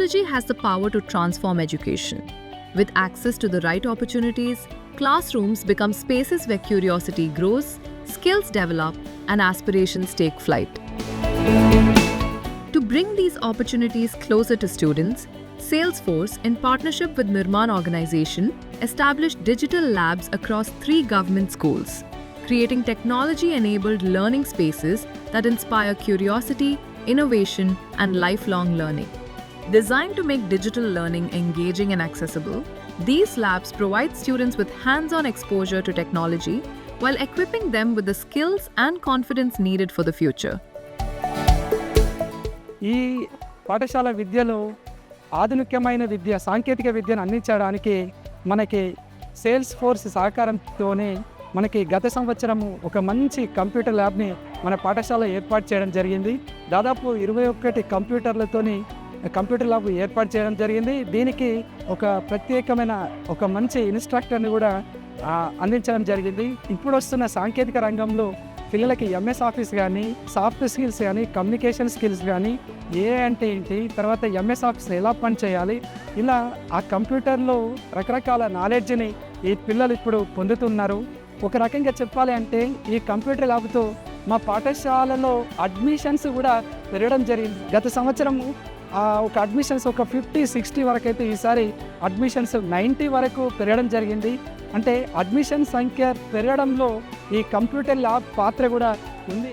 Technology has the power to transform education. With access to the right opportunities, classrooms become spaces where curiosity grows, skills develop, and aspirations take flight. To bring these opportunities closer to students, Salesforce, in partnership with Nirman Organization, established digital labs across 3 government schools, creating technology-enabled learning spaces that inspire curiosity, innovation, and lifelong learning. Designed to make digital learning engaging and accessible, these labs provide students with hands-on exposure to technology while equipping them with the skills and confidence needed for the future. ఈ పాఠశాల విద్యలో ఆధునికమైన విద్య, సాంకేతిక విద్యను అందించడానికి మనకి sales force సహకారంతోనే మనకి గత సంవత్సరము ఒక మంచి కంప్యూటర్ ల్యాబ్ని మన పాఠశాల ఏర్పాటు చేయడం జరిగింది. దాదాపు 21 కంప్యూటర్లతోని కంప్యూటర్ ల్యాబ్ ఏర్పాటు చేయడం జరిగింది. దీనికి ఒక ప్రత్యేకమైన ఒక మంచి ఇన్స్ట్రక్టర్ని కూడా అందించడం జరిగింది. ఇప్పుడు వస్తున్న సాంకేతిక రంగంలో పిల్లలకి ఎంఎస్ ఆఫీస్ కానీ, సాఫ్ట్ స్కిల్స్ కానీ, కమ్యూనికేషన్ స్కిల్స్ కానీ, ఏ అంటే ఏంటి, తర్వాత ఎంఎస్ ఆఫీస్ ఎలా పని చేయాలి, ఇలా ఆ కంప్యూటర్లో రకరకాల నాలెడ్జ్ని ఈ పిల్లలు ఇప్పుడు పొందుతున్నారు. ఒక రకంగా చెప్పాలి అంటే ఈ కంప్యూటర్ ల్యాబ్తో మా పాఠశాలలో అడ్మిషన్స్ కూడా పెరగడం జరిగింది. గత సంవత్సరము ఒక అడ్మిషన్స్ ఒక 50-60 వరకు అయితే ఈసారి అడ్మిషన్స్ 90 వరకు పెరగడం జరిగింది. అంటే అడ్మిషన్ సంఖ్య పెరగడంలో ఈ కంప్యూటర్ ల్యాబ్ పాత్ర కూడా ఉంది.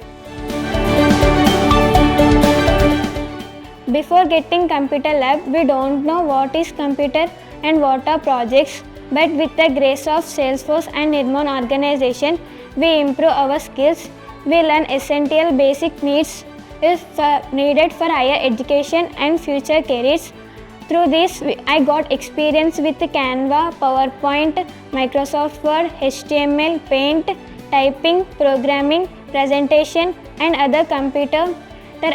Before getting computer lab, we don't know what is computer and what are projects. But with the grace of Salesforce and Nirman Organization, we improve our skills. We learn essential basic needs needed for higher education and future careers. Through this, I got experience with Canva, PowerPoint, Microsoft Word, HTML, Paint, typing, programming, presentation, and other computer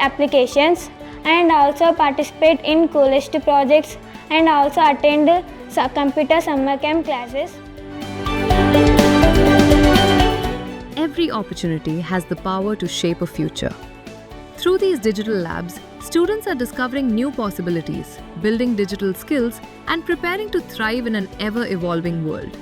applications. And also participate in coolest projects and also attend computer summer camp classes. Every opportunity has the power to shape a future. Through these digital labs, students are discovering new possibilities, building digital skills, and preparing to thrive in an ever-evolving world.